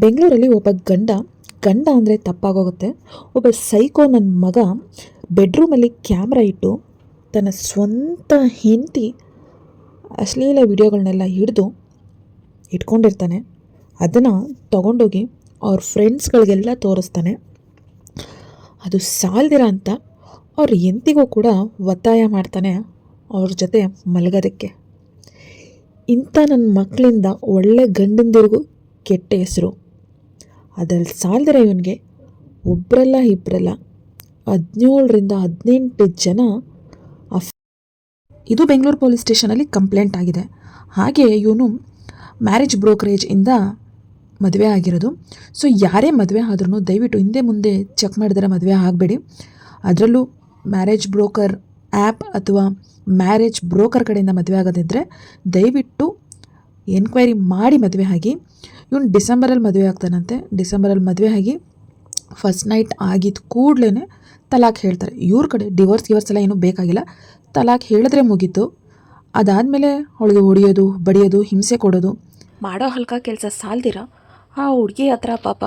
ಬೆಂಗಳೂರಲ್ಲಿ ಒಬ್ಬ ಗಂಡ ಅಂದರೆ ತಪ್ಪಾಗೋಗುತ್ತೆ, ಒಬ್ಬ ಸೈಕೋ ನನ್ನ ಮಗ ಬೆಡ್ರೂಮಲ್ಲಿ ಕ್ಯಾಮ್ರಾ ಇಟ್ಟು ತನ್ನ ಸ್ವಂತ ಹೆಂಡತಿ ಅಶ್ಲೀಲ ವಿಡಿಯೋಗಳನ್ನೆಲ್ಲ ಇಟ್ಕೊಂಡಿರ್ತಾನೆ. ಅದನ್ನು ತಗೊಂಡೋಗಿ ಅವ್ರ ಫ್ರೆಂಡ್ಸ್ಗಳಿಗೆಲ್ಲ ತೋರಿಸ್ತಾನೆ. ಅದು ಸಾಲ್ದಿರ ಅಂತ ಅವ್ರ ಹೆಂಡತಿಗೂ ಕೂಡ ಒತ್ತಾಯ ಮಾಡ್ತಾನೆ ಅವ್ರ ಜೊತೆ ಮಲಗೋದಕ್ಕೆ. ಇಂಥ ನನ್ನ ಮಕ್ಕಳಿಂದ ಒಳ್ಳೆ ಗಂಡಂದಿರಿಗೂ ಕೆಟ್ಟ ಹೆಸರು. ಅದರಲ್ಲಿ ಸಾಲ್ದಿರ ಇವನಿಗೆ ಒಬ್ಬರಲ್ಲ ಇಬ್ಬರಲ್ಲ 17ರಿಂದ 18 ಜನ ಇದು ಬೆಂಗಳೂರು ಪೊಲೀಸ್ ಸ್ಟೇಷನಲ್ಲಿ ಕಂಪ್ಲೇಂಟ್ ಆಗಿದೆ. ಹಾಗೆ ಇವನು ಮ್ಯಾರೇಜ್ ಬ್ರೋಕರೇಜಿಂದ ಮದುವೆ ಆಗಿರೋದು. ಸೊ ಯಾರೇ ಮದುವೆ ಆದ್ರೂ ದಯವಿಟ್ಟು ಹಿಂದೆ ಮುಂದೆ ಚೆಕ್ ಮಾಡಿದರೆ ಮದುವೆ ಆಗಬೇಡಿ. ಅದರಲ್ಲೂ ಮ್ಯಾರೇಜ್ ಬ್ರೋಕರ್ ಆ್ಯಪ್ ಅಥವಾ ಮ್ಯಾರೇಜ್ ಬ್ರೋಕರ್ ಕಡೆಯಿಂದ ಮದುವೆ ಆಗೋದಿದ್ದರೆ ದಯವಿಟ್ಟು ಎನ್ಕ್ವೈರಿ ಮಾಡಿ ಮದುವೆ ಆಗಿ. ಇವನು ಡಿಸೆಂಬರಲ್ಲಿ ಮದುವೆ ಆಗ್ತಾನಂತೆ. ಡಿಸೆಂಬರಲ್ಲಿ ಮದುವೆ ಆಗಿ ಫಸ್ಟ್ ನೈಟ್ ಆಗಿದ್ದ ಕೂಡಲೇ ತಲಾಕ್ ಹೇಳ್ತಾರೆ. ಇವ್ರ ಕಡೆ ಡಿವೋರ್ಸ್ ಎಲ್ಲ ಏನೂ ಬೇಕಾಗಿಲ್ಲ, ತಲಾಕ್ ಹೇಳಿದ್ರೆ ಮುಗೀತು. ಅದಾದಮೇಲೆ ಅವಳಿಗೆ ಹೊಡೆಯೋದು, ಬಡಿಯೋದು, ಹಿಂಸೆ ಕೊಡೋದು, ಮಾಡೋ ಹಲ್ಕ ಕೆಲಸ ಸಾಲ್ದಿರ ಆ ಹುಡುಗಿ ಹತ್ರ ಪಾಪ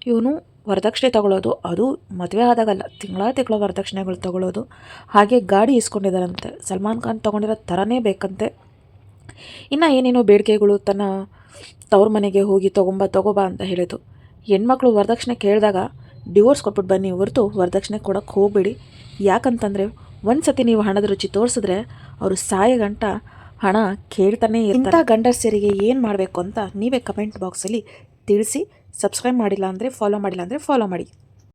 ಇವನು ವರದಕ್ಷಿಣೆ ತಗೊಳ್ಳೋದು. ಅದು ಮದುವೆ ಆದಾಗಲ್ಲ, ತಿಂಗಳ ವರದಕ್ಷಿಣೆಗಳು ತಗೊಳ್ಳೋದು. ಹಾಗೆ ಗಾಡಿ ಇಸ್ಕೊಂಡಿದ್ದಾರಂತೆ, ಸಲ್ಮಾನ್ ಖಾನ್ ತೊಗೊಂಡಿರೋ ಥರನೇ ಬೇಕಂತೆ. ಇನ್ನು ಏನೇನೋ ಬೇಡಿಕೆಗಳು, ತನ್ನ ತವ್ರ ಮನೆಗೆ ಹೋಗಿ ತಗೋಬಾ ಅಂತ ಹೇಳಿದ್ದು. ಹೆಣ್ಮಕ್ಳು ವರದಕ್ಷಿಣೆ ಕೇಳಿದಾಗ ಡಿವೋರ್ಸ್ ಕೊಟ್ಬಿಟ್ಟು ಬನ್ನಿ ಹೊರತು ವರದಕ್ಷಿಣೆ ಕೊಡೋಕ್ಕೆ ಹೋಗಬೇಡಿ. ಯಾಕಂತಂದರೆ ಒಂದು ಸತಿ ನೀವು ಹಣದ ರುಚಿ ತೋರಿಸಿದ್ರೆ ಅವರು ಸಾಯಗಂಟ ಹಣ ಕೇಳ್ತಾನೆ ಇರ್ತಾರೆ. ಇಂಥ ಗಂಡಸರಿಗೆ ಏನು ಮಾಡಬೇಕು ಅಂತ ನೀವೇ ಕಮೆಂಟ್ ಬಾಕ್ಸಲ್ಲಿ ತಿಳಿಸಿ. ಸಬ್ಸ್ಕ್ರೈಬ್ ಮಾಡಿಲ್ಲ ಅಂದರೆ ಫಾಲೋ ಮಾಡಿ.